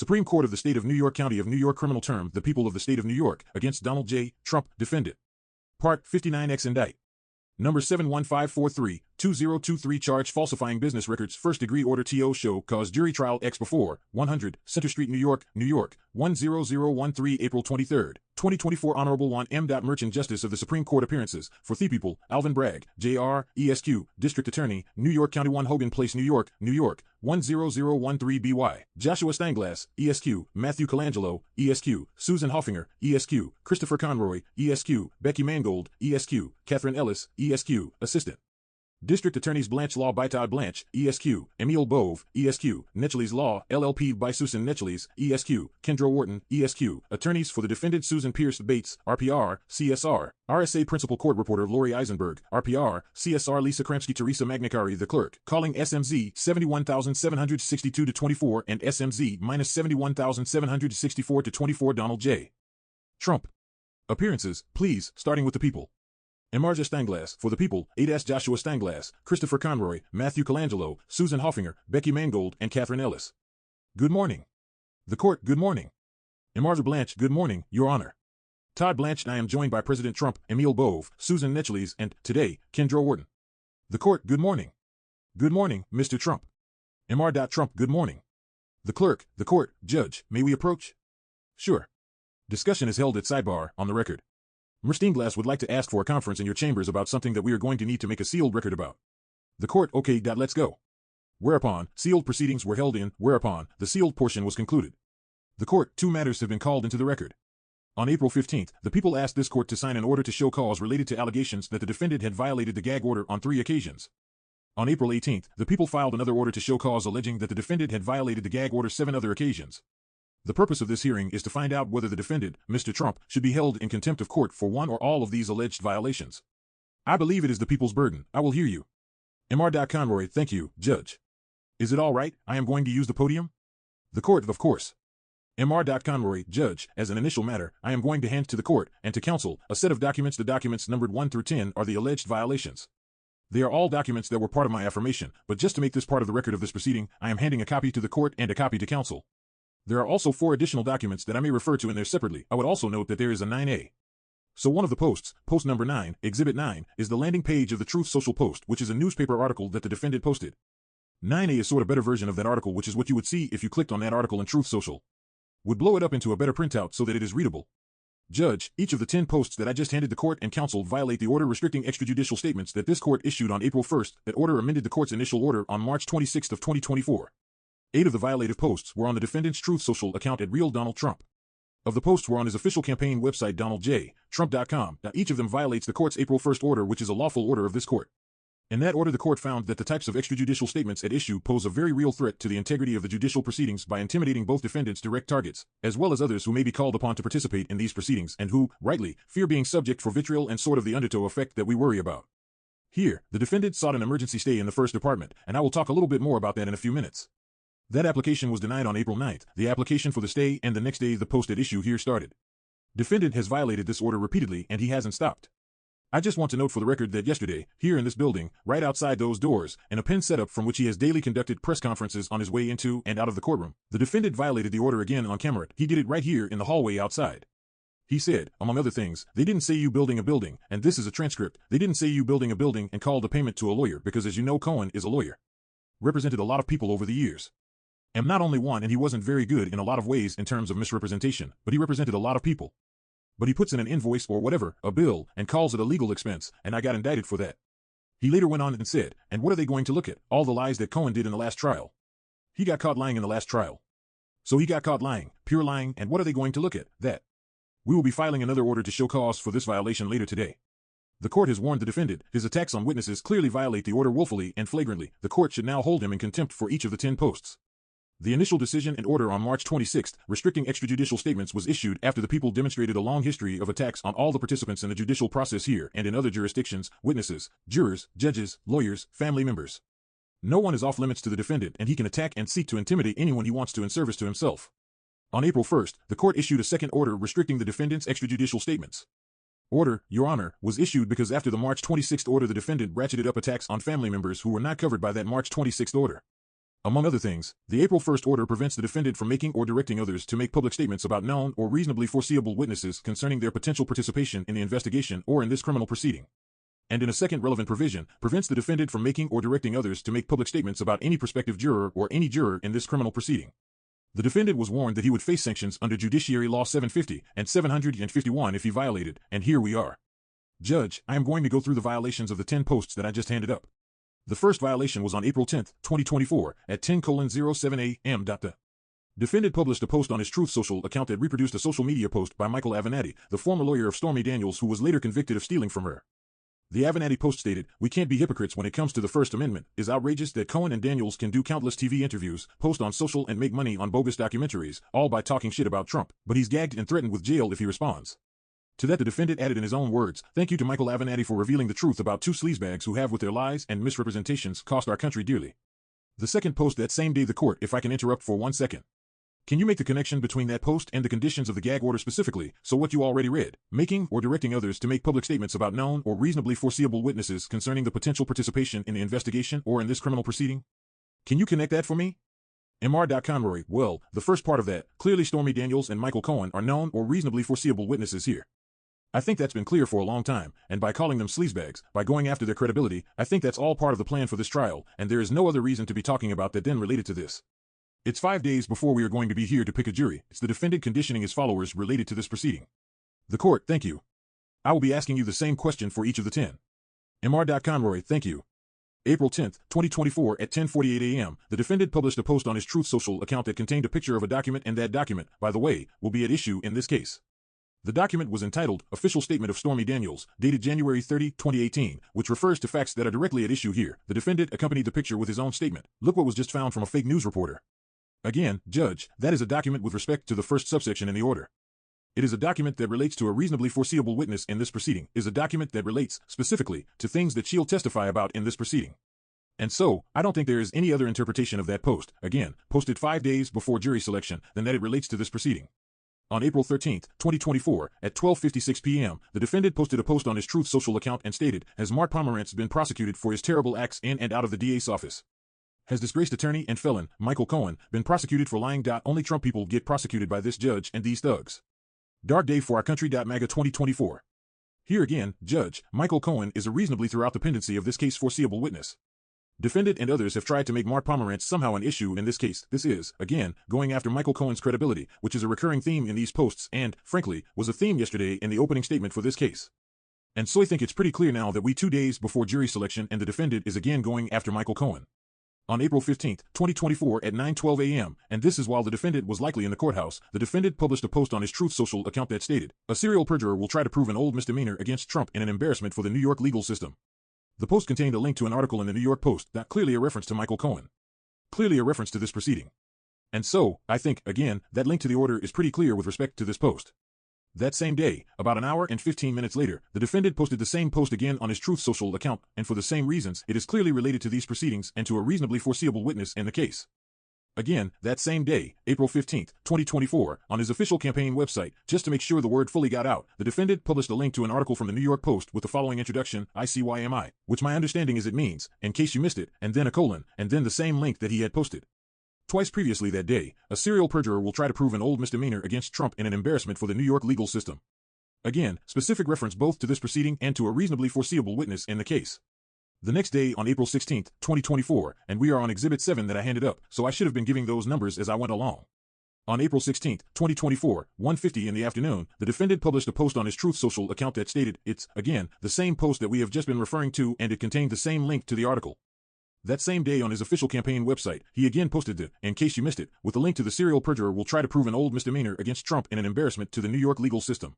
Supreme Court of the State of New York, County of New York, criminal term, the people of the State of New York, against Donald J. Trump, defendant. Part 59X indict. Number 71543-2023, charge falsifying business records, first-degree order TO show cause jury trial X before, 100, Center Street, New York, 10013, April 23, 2024, Honorable Juan M. Merchant, Justice of the Supreme Court, appearances, for the people, Alvin Bragg, Jr., ESQ, District Attorney, New York County, 1 Hogan Place, New York, 10013 BY, Joshua Steinglass, ESQ, Matthew Colangelo, ESQ, Susan Hoffinger, ESQ, Christopher Conroy, ESQ, Becky Mangold, ESQ, Catherine Ellis, ESQ, Assistant District Attorneys Blanche Law by Todd Blanche, ESQ, Emil Bove, ESQ, Netchley's Law, LLP by Susan Netchley's, ESQ, Kendra Wharton, ESQ, Attorneys for the defendant Susan Pierce Bates, RPR, CSR, RSA Principal Court Reporter Lori Eisenberg, RPR, CSR Lisa Kramsky, Teresa Magnicari, the clerk, calling SMZ 71,762-24 and SMZ-71,764-24, Donald J. Trump. Appearances, please, starting with the people. Emarja Steinglass, for the people, A. Joshua Steinglass, Christopher Conroy, Matthew Colangelo, Susan Hoffinger, Becky Mangold, and Catherine Ellis. Good morning. The court, good morning. Emarja Blanche, good morning, Your Honor. Todd Blanche, I am joined by President Trump, Emil Bove, Susan Netchley's, and, today, Kendra Wharton. The court, good morning. Good morning, Mr. Trump. Mr. Trump, good morning. The clerk, the court, judge, may we approach? Sure. Discussion is held at sidebar, on the record. Mr. Steinglass would like to ask for a conference in your chambers about something that we are going to need to make a sealed record about. The court, okay, let's go. Whereupon, sealed proceedings were held whereupon, the sealed portion was concluded. The court, 2 matters have been called into the record. On April 15th, the people asked this court to sign an order to show cause related to allegations that the defendant had violated the gag order on 3 occasions. On April 18th, the people filed another order to show cause alleging that the defendant had violated the gag order 7 other occasions. The purpose of this hearing is to find out whether the defendant, Mr. Trump, should be held in contempt of court for one or all of these alleged violations. I believe it is the people's burden. I will hear you. Mr. Conroy, thank you, Judge. Is it all right? I am going to use the podium? The court, of course. Mr. Conroy, Judge, as an initial matter, I am going to hand to the court and to counsel a set of documents. The documents numbered 1 through 10 are the alleged violations. They are all documents that were part of my affirmation, but just to make this part of the record of this proceeding, I am handing a copy to the court and a copy to counsel. There are also 4 additional documents that I may refer to in there separately. I would also note that there is a 9A. So one of the posts, post number 9, Exhibit 9, is the landing page of the Truth Social post, which is a newspaper article that the defendant posted. 9A is sort of a better version of that article, which is what you would see if you clicked on that article in Truth Social. Would blow it up into a better printout so that it is readable. Judge, each of the 10 posts that I just handed the court and counsel violate the order restricting extrajudicial statements that this court issued on April 1st. That order amended the court's initial order on March 26th of 2024. 8 of the violative posts were on the defendant's Truth Social account at Real Donald Trump. Of the posts were on his official campaign website DonaldJTrump.com. Now each of them violates the court's April 1st order, which is a lawful order of this court. In that order, the court found that the types of extrajudicial statements at issue pose a very real threat to the integrity of the judicial proceedings by intimidating both defendants' direct targets, as well as others who may be called upon to participate in these proceedings and who, rightly, fear being subject for vitriol and sort of the undertow effect that we worry about. Here, the defendant sought an emergency stay in the First Department, and I will talk a little bit more about that in a few minutes. That application was denied on April 9th. The application for the stay and the next day the post at issue here started. Defendant has violated this order repeatedly and he hasn't stopped. I just want to note for the record that yesterday, here in this building, right outside those doors, in a pen setup from which he has daily conducted press conferences on his way into and out of the courtroom, the defendant violated the order again on camera. He did it right here in the hallway outside. He said, among other things, they didn't say you building a building, and this is a transcript, they didn't say you building a building and called the payment to a lawyer because, as you know, Cohen is a lawyer. Represented a lot of people over the years. And not only one, and he wasn't very good in a lot of ways in terms of misrepresentation, but he represented a lot of people. But he puts in an invoice or whatever, a bill, and calls it a legal expense, and I got indicted for that. He later went on and said, and what are they going to look at? All the lies that Cohen did in the last trial. He got caught lying in the last trial. So he got caught lying, pure lying, and what are they going to look at? That. We will be filing another order to show cause for this violation later today. The court has warned the defendant, his attacks on witnesses clearly violate the order willfully and flagrantly. The court should now hold him in contempt for each of the 10 posts. The initial decision and order on March 26th, restricting extrajudicial statements, was issued after the people demonstrated a long history of attacks on all the participants in the judicial process here and in other jurisdictions, witnesses, jurors, judges, lawyers, family members. No one is off limits to the defendant, and he can attack and seek to intimidate anyone he wants to in service to himself. On April 1st, the court issued a second order restricting the defendant's extrajudicial statements. Order, Your Honor, was issued because after the March 26th order the defendant ratcheted up attacks on family members who were not covered by that March 26th order. Among other things, the April 1st order prevents the defendant from making or directing others to make public statements about known or reasonably foreseeable witnesses concerning their potential participation in the investigation or in this criminal proceeding. And in a second relevant provision, prevents the defendant from making or directing others to make public statements about any prospective juror or any juror in this criminal proceeding. The defendant was warned that he would face sanctions under Judiciary Law 750 and 751 if he violated, and here we are. Judge, I am going to go through the violations of the 10 posts that I just handed up. The first violation was on April 10, 2024, at 10:07 a.m. The defendant published a post on his Truth Social account that reproduced a social media post by Michael Avenatti, the former lawyer of Stormy Daniels who was later convicted of stealing from her. The Avenatti post stated, "We can't be hypocrites when it comes to the First Amendment. It's outrageous that Cohen and Daniels can do countless TV interviews, post on social and make money on bogus documentaries, all by talking shit about Trump, but he's gagged and threatened with jail if he responds." To that the defendant added in his own words, "Thank you to Michael Avenatti for revealing the truth about two sleazebags who have with their lies and misrepresentations cost our country dearly." The second post that same day the court, if I can interrupt for 1 second. Can you make the connection between that post and the conditions of the gag order specifically, so what you already read, making or directing others to make public statements about known or reasonably foreseeable witnesses concerning the potential participation in the investigation or in this criminal proceeding? Can you connect that for me? Conroy, well, the first part of that, clearly Stormy Daniels and Michael Cohen are known or reasonably foreseeable witnesses here. I think that's been clear for a long time, and by calling them sleazebags, by going after their credibility, I think that's all part of the plan for this trial, and there is no other reason to be talking about that then related to this. It's 5 days before we are going to be here to pick a jury. It's the defendant conditioning his followers related to this proceeding. The court, thank you. I will be asking you the same question for each of the 10. Conroy, thank you. April 10, 2024 at 10:48 a.m., the defendant published a post on his Truth Social account that contained a picture of a document, and that document, by the way, will be at issue in this case. The document was entitled, Official Statement of Stormy Daniels, dated January 30, 2018, which refers to facts that are directly at issue here. The defendant accompanied the picture with his own statement. Look what was just found from a fake news reporter. Again, Judge, that is a document with respect to the first subsection in the order. It is a document that relates to a reasonably foreseeable witness in this proceeding, is a document that relates, specifically, to things that she'll testify about in this proceeding. And so, I don't think there is any other interpretation of that post, again, posted 5 days before jury selection, than that it relates to this proceeding. On April 13, 2024, at 12:56 p.m., the defendant posted a post on his Truth Social account and stated, "Has Mark Pomerantz been prosecuted for his terrible acts in and out of the DA's office? Has disgraced attorney and felon, Michael Cohen, been prosecuted for lying? Only Trump people get prosecuted by this judge and these thugs. Dark day for our country. MAGA 2024. Here again, Judge, Michael Cohen is a reasonably throughout the pendency of this case foreseeable witness. Defendant and others have tried to make Mark Pomerantz somehow an issue in this case. This is, again, going after Michael Cohen's credibility, which is a recurring theme in these posts and, frankly, was a theme yesterday in the opening statement for this case. And so I think it's pretty clear now that we 2 days before jury selection and the defendant is again going after Michael Cohen. On April 15, 2024 at 9:12 a.m., and this is while the defendant was likely in the courthouse, the defendant published a post on his Truth Social account that stated, "A serial perjurer will try to prove an old misdemeanor against Trump in an embarrassment for the New York legal system." The post contained a link to an article in the New York Post, that clearly a reference to Michael Cohen. Clearly a reference to this proceeding. And so, I think, again, that link to the order is pretty clear with respect to this post. That same day, about an hour and 15 minutes later, the defendant posted the same post again on his Truth Social account, and for the same reasons, it is clearly related to these proceedings and to a reasonably foreseeable witness in the case. Again, that same day, April 15, 2024, on his official campaign website, just to make sure the word fully got out, the defendant published a link to an article from the New York Post with the following introduction, ICYMI, which my understanding is it means, in case you missed it, and then a colon, and then the same link that he had posted. Twice previously that day, a serial perjurer will try to prove an old misdemeanor against Trump in an embarrassment for the New York legal system. Again, specific reference both to this proceeding and to a reasonably foreseeable witness in the case. The next day on April 16, 2024, and we are on Exhibit 7 that I handed up, so I should have been giving those numbers as I went along. On April 16, 2024, 1:50 in the afternoon, the defendant published a post on his Truth Social account that stated, it's, again, the same post that we have just been referring to and it contained the same link to the article. That same day on his official campaign website, he again posted the, in case you missed it, with the link to the serial perjurer will try to prove an old misdemeanor against Trump in an embarrassment to the New York legal system.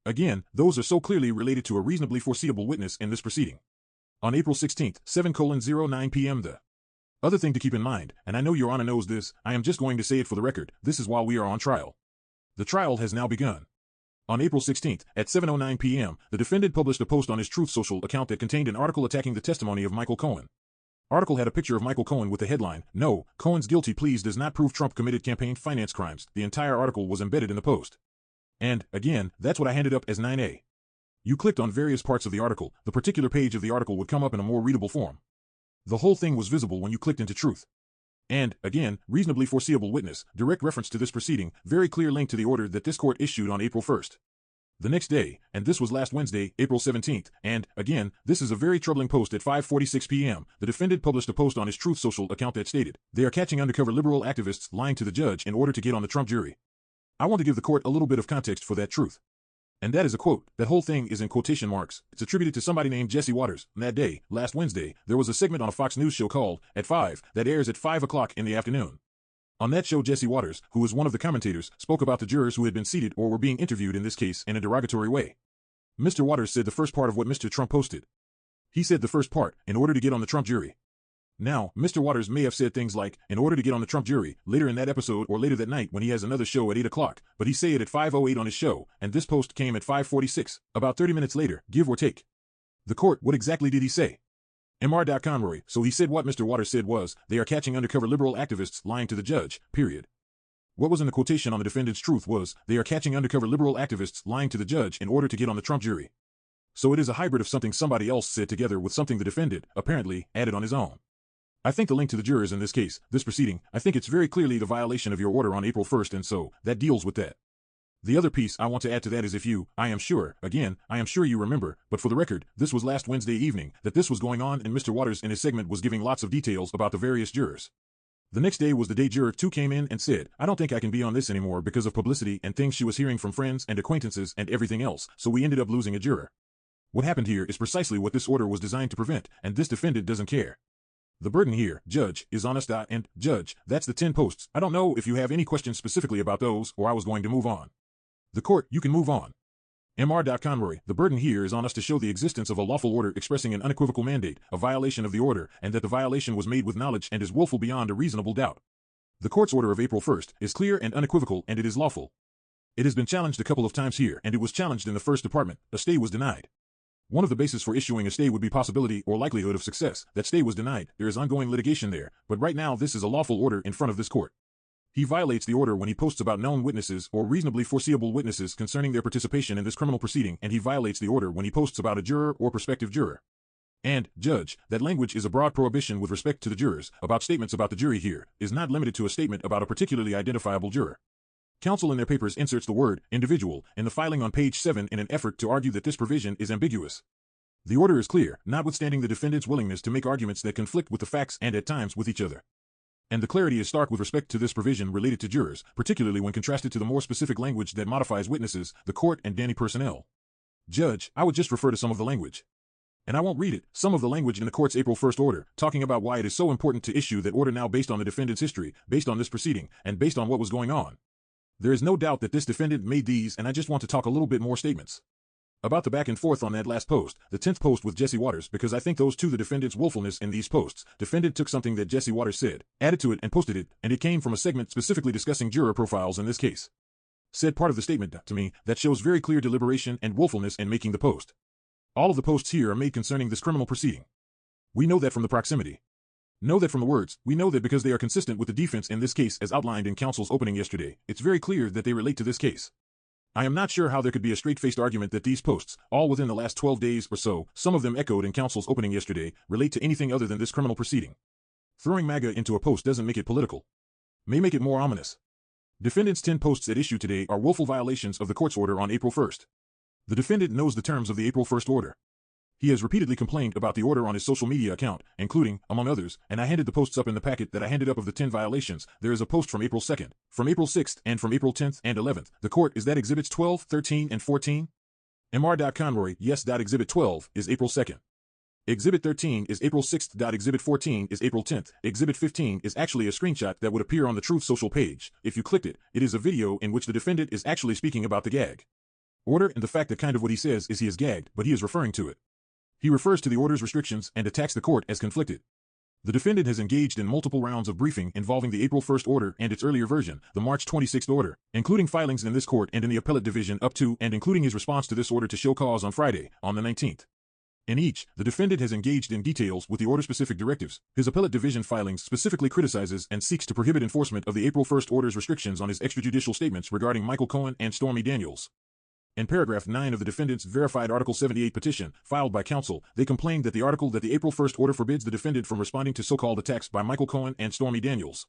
Again, those are so clearly related to a reasonably foreseeable witness in this proceeding. On April 16, 7:09 p.m. The other thing to keep in mind, and I know Your Honor knows this, I am just going to say it for the record, this is while we are on trial. The trial has now begun. On April 16, at 7:09 p.m., the defendant published a post on his Truth Social account that contained an article attacking the testimony of Michael Cohen. Article had a picture of Michael Cohen with the headline, "No, Cohen's guilty pleas does not prove Trump committed campaign finance crimes." The entire article was embedded in the post. And, again, that's what I handed up as 9A. You clicked on various parts of the article, the particular page of the article would come up in a more readable form. The whole thing was visible when you clicked into Truth. And, again, reasonably foreseeable witness, direct reference to this proceeding, very clear link to the order that this court issued on April 1st. The next day, and this was last Wednesday, April 17th, and, again, this is a very troubling post at 5:46 p.m., the defendant published a post on his Truth Social account that stated, "They are catching undercover liberal activists lying to the judge in order to get on the Trump jury." I want to give the court a little bit of context for that truth. And that is a quote. That whole thing is in quotation marks. It's attributed to somebody named Jesse Waters. And that day, last Wednesday, there was a segment on a Fox News show called At 5 that airs at 5 o'clock in the afternoon. On that show, Jesse Waters, who was one of the commentators, spoke about the jurors who had been seated or were being interviewed in this case in a derogatory way. Mr. Waters said the first part of what Mr. Trump posted. He said the first part, in order to get on the Trump jury. Now, Mr. Waters may have said things like, in order to get on the Trump jury, later in that episode or later that night when he has another show at 8 o'clock, but he say it at 5:08 on his show, and this post came at 5:46, about 30 minutes later, give or take. The court, what exactly did he say? Mr. Conroy, so he said what Mr. Waters said was, they are catching undercover liberal activists lying to the judge, period. What was in the quotation on the defendant's truth was, they are catching undercover liberal activists lying to the judge in order to get on the Trump jury. So it is a hybrid of something somebody else said together with something the defendant, apparently, added on his own. I think the link to the jurors in this case, this proceeding, I think it's very clearly the violation of your order on April 1st, and so, that deals with that. The other piece I want to add to that is if you, I am sure you remember, but for the record, this was last Wednesday evening, that this was going on and Mr. Waters in his segment was giving lots of details about the various jurors. The next day was the day juror 2 came in and said, I don't think I can be on this anymore because of publicity and things she was hearing from friends and acquaintances and everything else, so we ended up losing a juror. What happened here is precisely what this order was designed to prevent, and this defendant doesn't care. The burden here, Judge, is on us. And, Judge, that's the 10 posts. I don't know if you have any questions specifically about those, or I was going to move on. The court, you can move on. Mr. Conroy, the burden here is on us to show the existence of a lawful order expressing an unequivocal mandate, a violation of the order, and that the violation was made with knowledge and is willful beyond a reasonable doubt. The court's order of April 1st is clear and unequivocal, and it is lawful. It has been challenged a couple of times here, and it was challenged in the first department. A stay was denied. One of the bases for issuing a stay would be possibility or likelihood of success. That stay was denied. There is ongoing litigation there, but right now this is a lawful order in front of this court. He violates the order when he posts about known witnesses or reasonably foreseeable witnesses concerning their participation in this criminal proceeding, and he violates the order when he posts about a juror or prospective juror. And, Judge, that language is a broad prohibition with respect to the jurors. About statements about the jury here is not limited to a statement about a particularly identifiable juror. Counsel in their papers inserts the word individual in the filing on page 7 in an effort to argue that this provision is ambiguous. The order is clear, notwithstanding the defendant's willingness to make arguments that conflict with the facts and at times with each other. And the clarity is stark with respect to this provision related to jurors, particularly when contrasted to the more specific language that modifies witnesses, the court, and Danny personnel. Judge, I would just refer to some of the language. And I won't read it, some of the language in the court's April 1st order, talking about why it is so important to issue that order now based on the defendant's history, based on this proceeding, and based on what was going on. There is no doubt that this defendant made these, and I just want to talk a little bit more statements about the back and forth on that last post, the 10th post with Jesse Waters, because I think those two the defendant's willfulness in these posts. Defendant took something that Jesse Waters said, added to it and posted it, and it came from a segment specifically discussing juror profiles in this case. Said part of the statement, to me, that shows very clear deliberation and willfulness in making the post. All of the posts here are made concerning this criminal proceeding. We know that from the proximity. Know that from the words, we know that because they are consistent with the defense in this case as outlined in counsel's opening yesterday, it's very clear that they relate to this case. I am not sure how there could be a straight-faced argument that these posts, all within the last 12 days or so, some of them echoed in counsel's opening yesterday, relate to anything other than this criminal proceeding. Throwing MAGA into a post doesn't make it political. May make it more ominous. Defendant's 10 posts at issue today are willful violations of the court's order on April 1st. The defendant knows the terms of the April 1st order. He has repeatedly complained about the order on his social media account, including, among others, and I handed the posts up in the packet that I handed up of the 10 violations. There is a post from April 2nd, from April 6th, and from April 10th and 11th. The court, is that Exhibits 12, 13, and 14? Mr. Conroy, yes. Exhibit 12 is April 2nd. Exhibit 13 is April 6th. Exhibit 14 is April 10th. Exhibit 15 is actually a screenshot that would appear on the Truth Social page. If you clicked it, it is a video in which the defendant is actually speaking about the gag order and the fact that kind of what he says is he is gagged, but he is referring to it. He refers to the order's restrictions and attacks the court as conflicted. The defendant has engaged in multiple rounds of briefing involving the April 1st order and its earlier version, the March 26th order, including filings in this court and in the appellate division up to and including his response to this order to show cause on Friday, on the 19th. In each, the defendant has engaged in details with the order-specific directives. His appellate division filings specifically criticizes and seeks to prohibit enforcement of the April 1st order's restrictions on his extrajudicial statements regarding Michael Cohen and Stormy Daniels. In paragraph 9 of the defendant's verified Article 78 petition, filed by counsel, they complained that the April 1st order forbids the defendant from responding to so-called attacks by Michael Cohen and Stormy Daniels.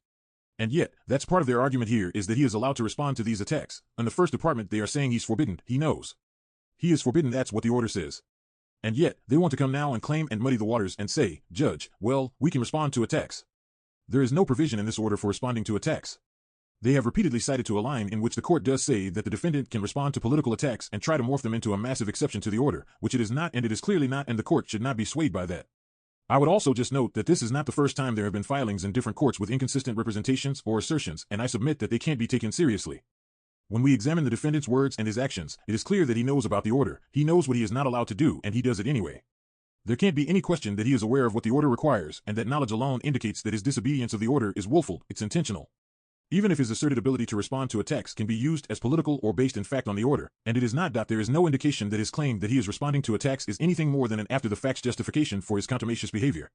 And yet, that's part of their argument here is that he is allowed to respond to these attacks. In the First Department, they are saying he's forbidden. He knows. He is forbidden, that's what the order says. And yet, they want to come now and claim and muddy the waters and say, Judge, well, we can respond to attacks. There is no provision in this order for responding to attacks. They have repeatedly cited to a line in which the court does say that the defendant can respond to political attacks and try to morph them into a massive exception to the order, which it is not, and it is clearly not, and the court should not be swayed by that. I would also just note that this is not the first time there have been filings in different courts with inconsistent representations or assertions, and I submit that they can't be taken seriously. When we examine the defendant's words and his actions, it is clear that he knows about the order, he knows what he is not allowed to do, and he does it anyway. There can't be any question that he is aware of what the order requires, and that knowledge alone indicates that his disobedience of the order is willful, it's intentional. Even if his asserted ability to respond to attacks can be used as political or based in fact on the order, and it is not, there is no indication that his claim that he is responding to attacks is anything more than an after-the-fact justification for his contumacious behavior.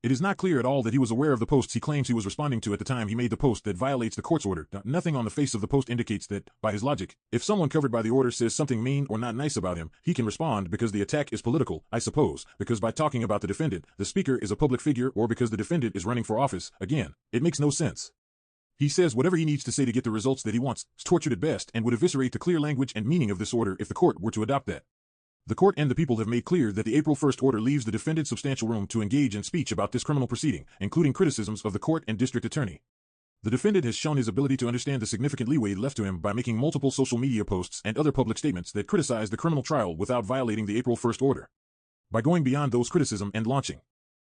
It is not clear at all that he was aware of the posts he claims he was responding to at the time he made the post that violates the court's order. Nothing on the face of the post indicates that, by his logic, if someone covered by the order says something mean or not nice about him, he can respond because the attack is political, I suppose, because by talking about the defendant, the speaker is a public figure, or because the defendant is running for office. Again, it makes no sense. He says whatever he needs to say to get the results that he wants, is tortured at best, and would eviscerate the clear language and meaning of this order if the court were to adopt that. The court and the people have made clear that the April 1st order leaves the defendant substantial room to engage in speech about this criminal proceeding, including criticisms of the court and district attorney. The defendant has shown his ability to understand the significant leeway left to him by making multiple social media posts and other public statements that criticize the criminal trial without violating the April 1st order. By going beyond those criticisms and launching